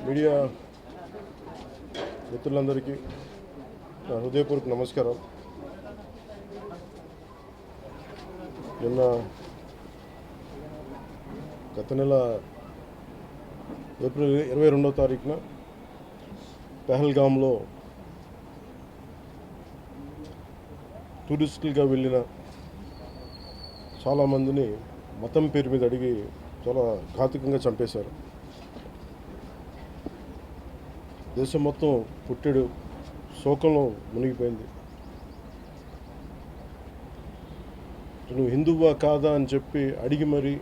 Media మిత్రులందరికీ నా హృదయపూర్వక నమస్కారం. నిన్న గత నెల ఏప్రిల్ 22వ తారీఖున పెహల్గాంలో టూరిస్టులుగా వెళ్ళిన చాలామందిని మతం పేరు మీద అడిగి చాలా ఘాతుకంగా చంపేశారు. దేశం మొత్తం పుట్టెడు శోకంలో మునిగిపోయింది. నువ్వు హిందువా కాదా అని చెప్పి అడిగి మరీ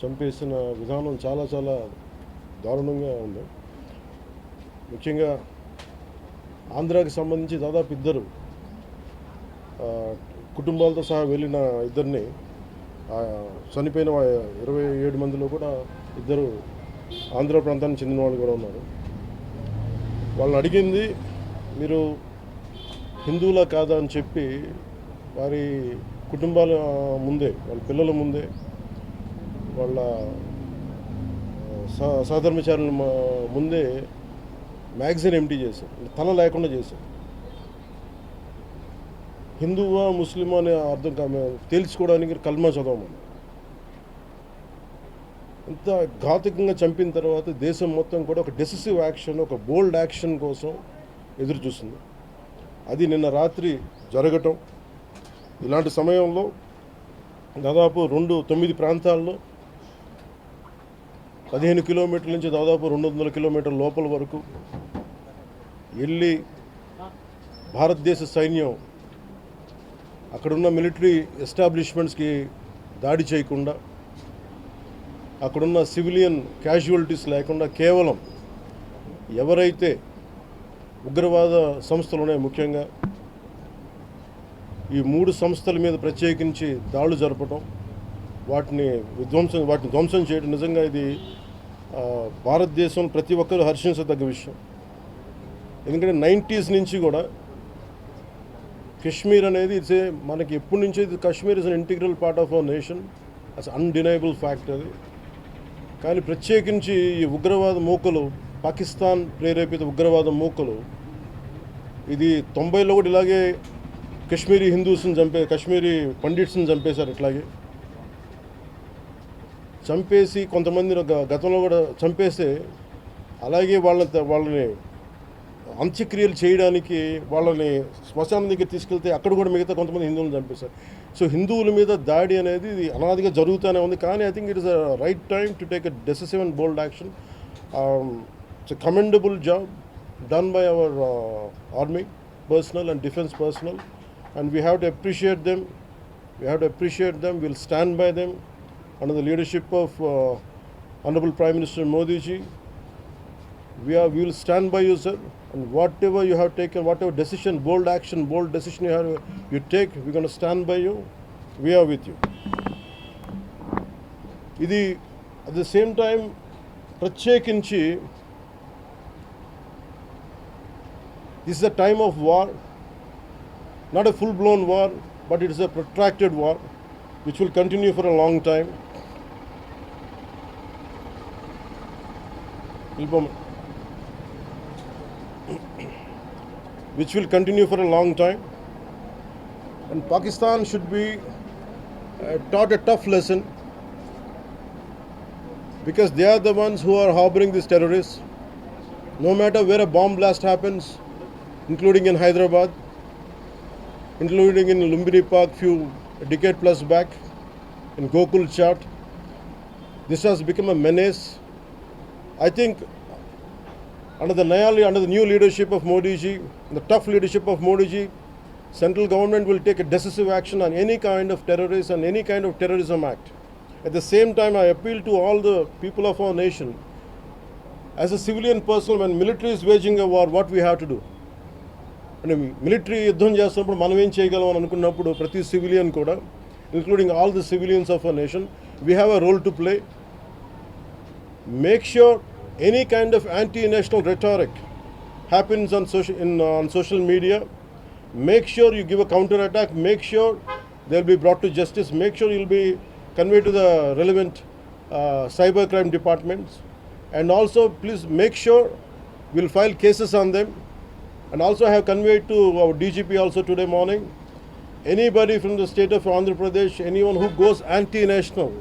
చంపేసిన విధానం చాలా చాలా దారుణంగా ఉంది. ముఖ్యంగా ఆంధ్రాకి సంబంధించి దాదాపు ఇద్దరు కుటుంబాలతో సహా వెళ్ళిన ఇద్దరిని చనిపోయిన 27 మందిలో కూడా ఇద్దరు ఆంధ్ర ప్రాంతానికి చెందిన వాళ్ళు కూడా ఉన్నారు. వాళ్ళని అడిగింది మీరు హిందువులా కాదా అని చెప్పి వారి కుటుంబాల ముందే, వాళ్ళ పిల్లల ముందే, వాళ్ళ సహధర్మచారుల ముందే మ్యాగజైన్ ఎంటీ చేశారు, తల లేకుండా చేశారు. హిందువా ముస్లిమా అనే అర్థం తేల్చుకోవడానికి కల్మా చదవమని. ఇంత ఘాతుకంగా చంపిన తర్వాత దేశం మొత్తం కూడా ఒక డెసిసివ్ యాక్షన్, ఒక బోల్డ్ యాక్షన్ కోసం ఎదురు చూస్తుంది. అది నిన్న రాత్రి జరగటం. ఇలాంటి సమయంలో దాదాపు 9 ప్రాంతాల్లో 15 కిలోమీటర్ల నుంచి దాదాపు 200 కిలోమీటర్ల లోపల వరకు వెళ్ళి భారతదేశ సైన్యం అక్కడున్న మిలిటరీ ఎస్టాబ్లిష్మెంట్స్కి దాడి చేయకుండా, అక్కడున్న సివిలియన్ క్యాజువాలిటీస్ లేకుండా కేవలం ఎవరైతే ఉగ్రవాద సంస్థలు ఉన్నాయో, ముఖ్యంగా ఈ 3 సంస్థల మీద ప్రత్యేకించి దాడులు జరపడం, వాటిని ధ్వంసం చేయడం నిజంగా ఇది భారతదేశం ప్రతి ఒక్కరూ హర్షించదగ్గ విషయం. ఎందుకంటే 90s నుంచి కూడా కశ్మీర్ అనేది మనకి ఎప్పటి నుంచో Kashmir is an integral part of our nation, as undeniable fact అది. కానీ ప్రత్యేకించి ఈ ఉగ్రవాద మూకలు, పాకిస్తాన్ ప్రేరేపిత ఉగ్రవాద మూకలు, ఇది 90లో కూడా ఇలాగే కశ్మీరీ హిందూస్ని కశ్మీరీ పండిట్స్ని చంపేశారు. ఇట్లాగే చంపేసి కొంతమంది గతంలో కూడా చంపేస్తే అలాగే వాళ్ళని అంత్యక్రియలు చేయడానికి వాళ్ళని శ్మశానం దగ్గర తీసుకెళ్తే అక్కడ కూడా మిగతా కొంతమంది హిందువులను చంపేశారు. సో హిందువుల మీద దాడి అనేది ఇది అనాదిగా జరుగుతూనే ఉంది. కానీ I think it is a right time to take a decisive and bold action. It's a commendable job done by our army personnel and defense personnel, and we have to appreciate them. We'll stand by them under the leadership of Honorable Prime Minister Modi ji. We will stand by you, sir, and whatever you have taken, whatever decision, bold decision you take, we're going to stand by you. We are with you. Idi at the same time ప్రత్యేకించి this is a time of war, not a full-blown war, but it is a protracted war which will continue for a long time. Which will continue for a long time. And Pakistan should be taught a tough lesson, because they are the ones who are harboring these terrorists. No matter where a bomb blast happens, including in Hyderabad, including in Lumbini Park a decade plus back, in Gokul Chat, this has become a menace. I think under the new leadership of Modi ji, the tough leadership of Modi ji, central government will take a decisive action on any kind of terrorist and any kind of terrorism act. At the same time, I appeal to all the people of our nation, as a civilian person, when military is waging a war, what we have to do? అంటే military యుద్ధం చేస్తున్నప్పుడు మనం ఏం చేయగలం అని అనుకున్నప్పుడు ప్రతి civilian కూడా, including all the civilians of our nation, we have a role to play. Make sure any kind of anti-national rhetoric happens on social media. Make sure you give a counter attack. Make sure they'll be brought to justice. Make sure you'll be conveyed to the relevant cybercrime departments. And also, please make sure we'll file cases on them. And also, I have conveyed to our DGP also today morning, anybody from the state of Andhra Pradesh, anyone who goes anti-national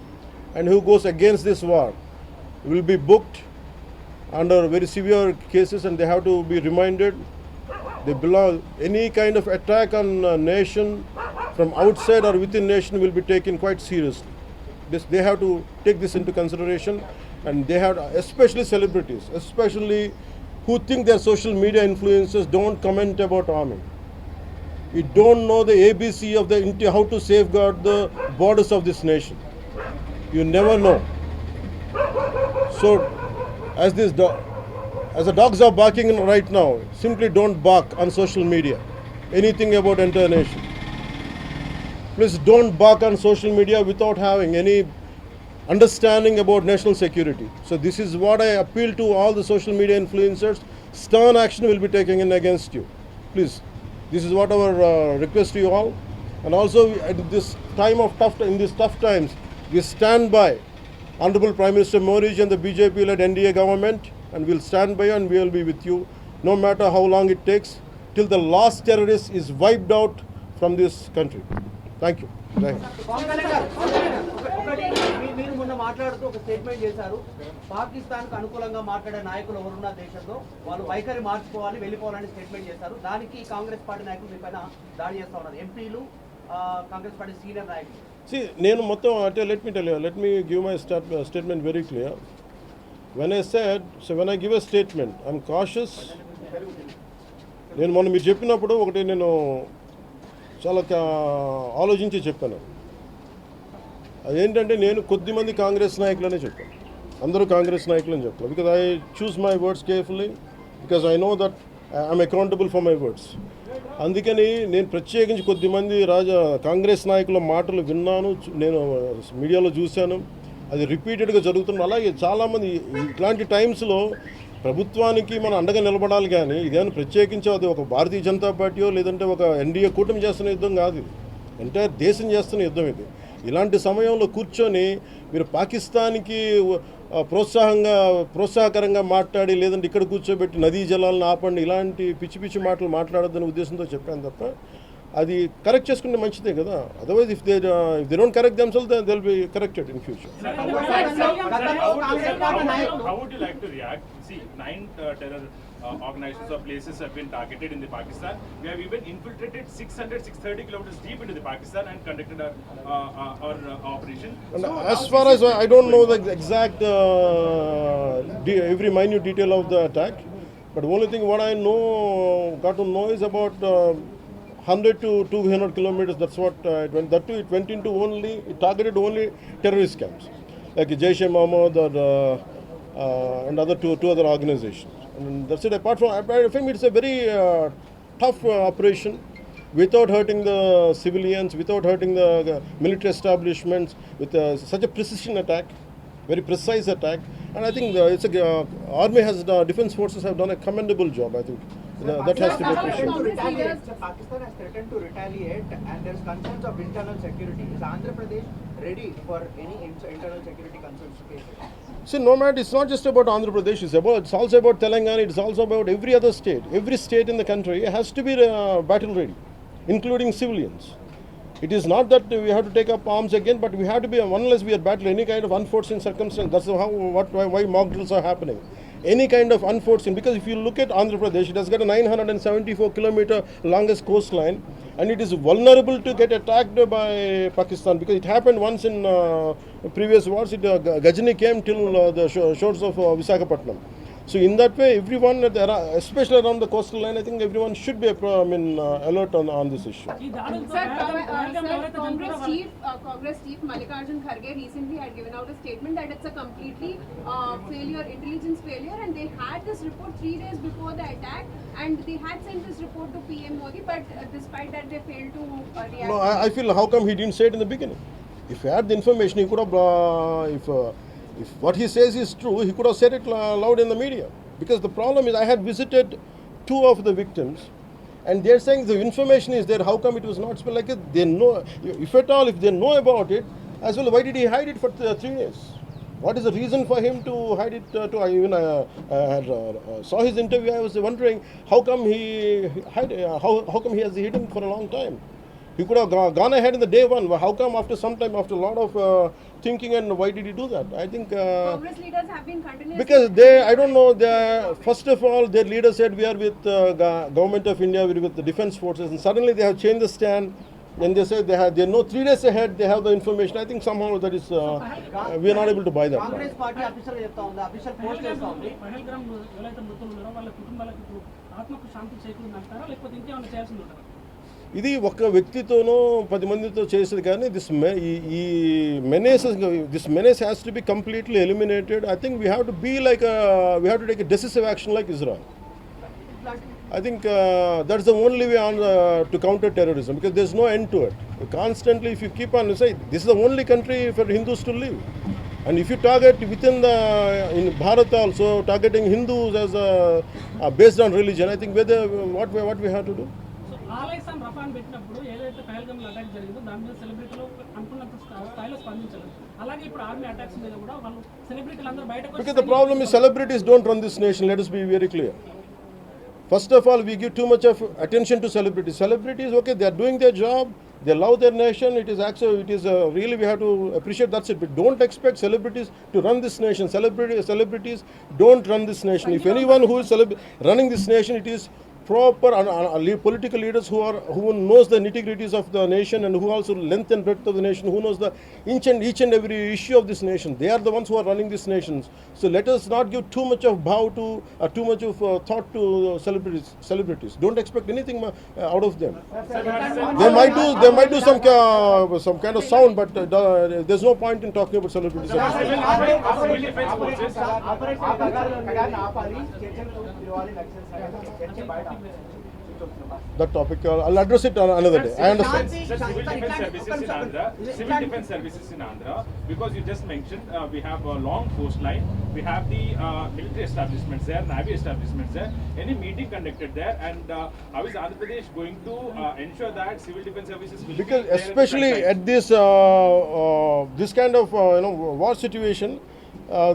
and who goes against this war will be booked under very severe cases, and they have to be reminded they belong. Any kind of attack on a nation from outside or within nation will be taken quite seriously. They have to take this into consideration, and they have, especially celebrities, especially who think they're social media influencers, don't comment about arming. You don't know the ABC of the how to safeguard the borders of this nation. You never know. So, as the dogs are barking right now, simply don't bark on social media anything about entire nation. Please don't bark on social media without having any understanding about national security. So this is what I appeal to all the social media influencers. Stern action will be taken in against you. Please, this is what our request to you all. And also, at this time of in these tough times, we stand by Honorable Prime Minister Modi and the BJP-led NDA government, and we'll stand by you and we will be with you, no matter how long it takes, till the last terrorist is wiped out from this country. Thank you. Thank you. మీరు మొన్న మాట్లాడుతూ ఒక statement చేశారు, పాకిస్తాన్ కు అనుకూలంగా మాట్లాడే నాయకులు ఎవరున్న దేశంలో వాళ్ళు వైఖరి మార్చుకోవాలి, వెళ్ళిపోవాలని స్టేట్మెంట్ చేశారు. దానికి కాంగ్రెస్ పార్టీ నాయకులు మీ పైన దాడి చేస్తా ఉన్నారు, ఎంపీలు, కాంగ్రెస్ పార్టీ సీనియర్ నాయకులు. See, నేను మొత్తం అంటే let me give my statement very clear. When I give a statement, I'm cautious. నేను మొన్న మీరు చెప్పినప్పుడు ఒకటి నేను చాలా ఆలోచించి చెప్పాను. అదేంటంటే నేను కొద్దిమంది కాంగ్రెస్ నాయకులనే చెప్పాను, అందరూ కాంగ్రెస్ నాయకులని చెప్పాను. Because I choose my words carefully, because I know that I'm accountable for my words. అందుకని నేను ప్రత్యేకించి కొద్దిమంది కాంగ్రెస్ నాయకుల మాటలు విన్నాను, నేను మీడియాలో చూశాను, అది రిపీటెడ్గా జరుగుతుంది. అలాగే చాలామంది ఇట్లాంటి టైమ్స్లో ప్రభుత్వానికి మనం అండగా నిలబడాలి, కానీ ఇదేమైనా ప్రత్యేకించి అది ఒక భారతీయ జనతా పార్టీయో లేదంటే ఒక ఎన్డీఏ కూటమి చేస్తున్న యుద్ధం కాదు, ఇది ఎంటైర్ దేశం చేస్తున్న యుద్ధం ఇది. ఇలాంటి సమయంలో కూర్చొని మీరు పాకిస్తాన్కి ప్రోత్సాహకరంగా మాట్లాడి లేదంటే ఇక్కడ కూర్చోబెట్టి నదీ జలాలను ఆపండి, ఇలాంటి పిచ్చి పిచ్చి మాటలు మాట్లాడొద్దనే ఉద్దేశంతో చెప్పాను తప్ప, అది కరెక్ట్ చేసుకుంటే మంచిదే కదా. Otherwise if they don't correct themselves then they will be corrected in future. How would you like to react? See, 9 terror organizations or places have been targeted in the Pakistan. We have even infiltrated 630 kilometers deep into the Pakistan and conducted our operation. And as far as I don't know the exact every minute detail of the attack, but the only thing what I got to know is about 100 to 200 kilometers. That's what it went. That too, it targeted only terrorist camps like Dy CM Pawan and other two other organizations. And that's it. Apart from, I think it's a very tough operation, without hurting the civilians, without hurting the military establishments, with such a precision attack, very precise attack. And I think army defense forces have done a commendable job. I think that has to be appreciated. Pakistan has threatened to retaliate, and there's concerns of internal security. Is Andhra Pradesh ready for any internal security concerns to face it? See, no matter, it's not just about Andhra Pradesh, it's also about Telangana, it's also about every other state. Every state in the country has to be battle ready, including civilians. It is not that we have to take up arms again, but we have to be, unless we are battling any kind of unforeseen circumstance. That's why mock drills are happening. Any kind of unforeseen, because if you look at Andhra Pradesh, it has got a 974 kilometer longest coastline, and it is vulnerable to get attacked by Pakistan, because it happened once in previous wars. Gajani came till the shores of Visakhapatnam. So in that way, everyone, especially around the coastal line, I think everyone should be alert on this issue. Sir, Congress Chief Mallikarjun Kharge recently had given out a statement that it's a completely intelligence failure, and they had this report 3 days before the attack, and they had sent this report to PM Modi, but despite that they failed to react. No, I feel, how come he didn't say it in the beginning? If he had the information, he could have, if what he says is true, he could have said it loud in the media. Because the problem is, I had visited 2 of the victims, and they're saying the information is there. How come it was not spelled like it? They know, if at all, if they know about it, as well, why did he hide it for 3 days? What is the reason for him to hide it? Saw his interview. I was wondering how come he hide. How come he has hidden for a long time? He could have gone ahead in the day one. How come after some time, after a lot of thinking, and why did he do that? I think Congress leaders have been continuously... because I don't know. First of all, their leader said we are with government of India, we are with the defense forces, and suddenly they have changed the stand. When they say they know 3 days ahead, they have the information. I think somehow that is we are not able to buy that. Congress party official చెప్తా ఉంది, official post చేస్తా ఉంది. పహల్గామ్ ఎవరైతే మృతులు ఉన్నారో వాళ్ళ కుటుంబాలకు ఇప్పుడు ఆత్మకు శాంతి చేకూరిందంటారా లేకపోతే ఇంకేమైనా చేయాల్సింది ఉంటారా? ఇది ఒక వ్యక్తితోనో 10 మందితో చేసేది కానీ this menace has to be completely eliminated. I think we have to be like we have to take a decisive action like Israel. I think that's the only way on to counter terrorism, because there's no end to it. Constantly, if you keep on saying this is the only country for Hindus to live, and if you target within in Bharat also targeting Hindus as based on religion, I think what we have to do. So ఆలైసాన్ రఫాన్ పెట్టినప్పుడు ఏదైతే పహల్గామ్లో attack జరిగిందో దాని మీద సెలబ్రిటీలు అనుకున్నంత స్థాయిలో స్పందించలేదు. అలాగే ఇప్పుడు ఆర్మీ అటాక్స్ మీద కూడా వాళ్ళు సెలబ్రిటీలు అందరూ బయటకు Because the problem is celebrities don't run this nation. Let us be very clear. First of all, we give too much of attention to celebrities. Celebrities, okay, they are doing their job. They love their nation. It is actually, really we have to appreciate. That's it. But don't expect celebrities to run this nation. Celebrities don't run this nation. If anyone who is running this nation, it is proper political leaders who knows the nitty-gritties of the nation, and who also length and breadth of the nation, who knows the each and every issue of this nation. They are the ones who are running this nation. So let us not give too much of too much of thought to celebrities. Don't expect anything out of them. They might do some kind of sound, but there's no point in talking about celebrities. That topic, I'll address it on another day. I understand. Civil defense services in Andhra, because you just mentioned we have a long coastline, we have the military establishments there, navy establishments there. Any meeting conducted there, and how is Andhra Pradesh going to ensure that civil defense services will Because be there especially at this kind of war situation,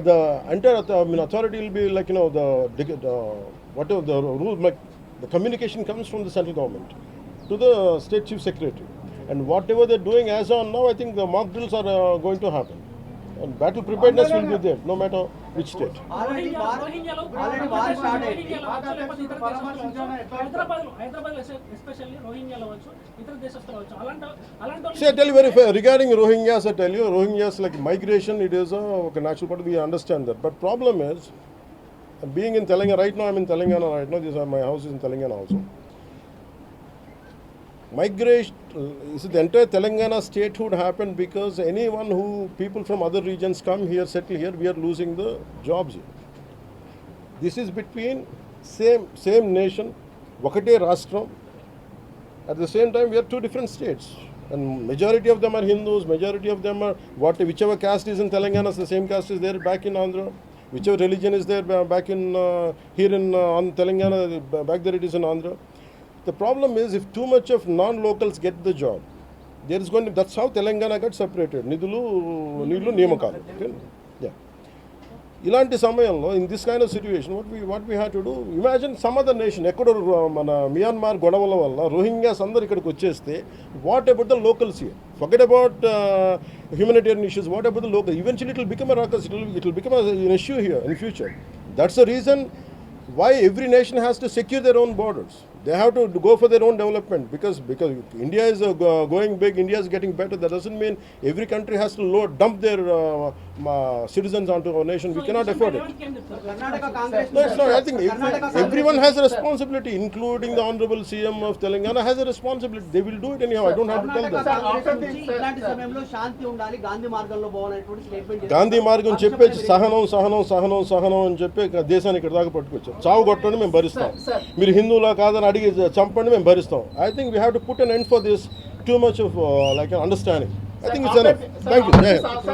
the entire authority will be like whatever the rule, like the communication comes from the central government to the state chief secretary, and whatever they're doing as on now, I think the mock drills are going to happen, and battle preparedness will be there no matter which state. Already war start అయింది. Hyderabad especially రోహింగ్యాలో వచ్చు, ఇతర దేశస్తులు వచ్చు. అలాంటి See, I tell you very fair regarding Rohingyas. I tell you, Rohingyas, like migration, it is a natural part. We understand that, but problem is, being in Telangana right now, I'm in Telangana right now. My house is in Telangana also. Migration, the entire Telangana statehood happened because people from other regions come here, settle here. We are losing the jobs here. This is between same nation, Vakate Rashtra. At the same time, we are two different states, and majority of them are Hindus. Majority of them are whichever caste is in Telangana, the same caste is there back in Andhra. Whichever religion is there back in here in Telangana, back there it is in Andhra. The problem is, if too much of non-locals get the job, there is going to. That's how Telangana got separated. Nidulu Niyamakalu. Yeah. ఇలాంటి సమయంలో in this kind of situation, what we have to do, imagine some other nation, ఎక్కడో మన Myanmar గొడవల వల్ల Rohingyas అందరు ఇక్కడికి వచ్చేస్తే, what about the locals here? Forget about humanitarian issues. What about the local? Eventually it will become a ruckus. It will become an issue here in future. That's the reason why every nation has to secure their own borders. They have to go for their own development, because India is going big, India is getting better. That doesn't mean every country has to dump their citizens onto our nation. We cannot afford it. Karnataka Congress No, it's not. I think everyone has a responsibility, including the Honorable CM of Telangana has a responsibility. They will do it anyhow. I don't have to tell them. ఇలాంటి సమయంలో శాంతి ఉండాలి, గాంధీ మార్గంలో పోవాలనేటువంటి statement Gandhi మార్గం చెప్పేసి సహనం అని చెప్పి దేశాన్ని ఇక్కడ దాకా పట్టుకొచ్చారు. చావు కొట్టండి మేము భరిస్తాం, మీరు హిందువులా కాదని అడిగి చంపండి మేము భరిస్తాం. I think we have to put an end for this too much of like an understanding. I think it's enough. Thank you.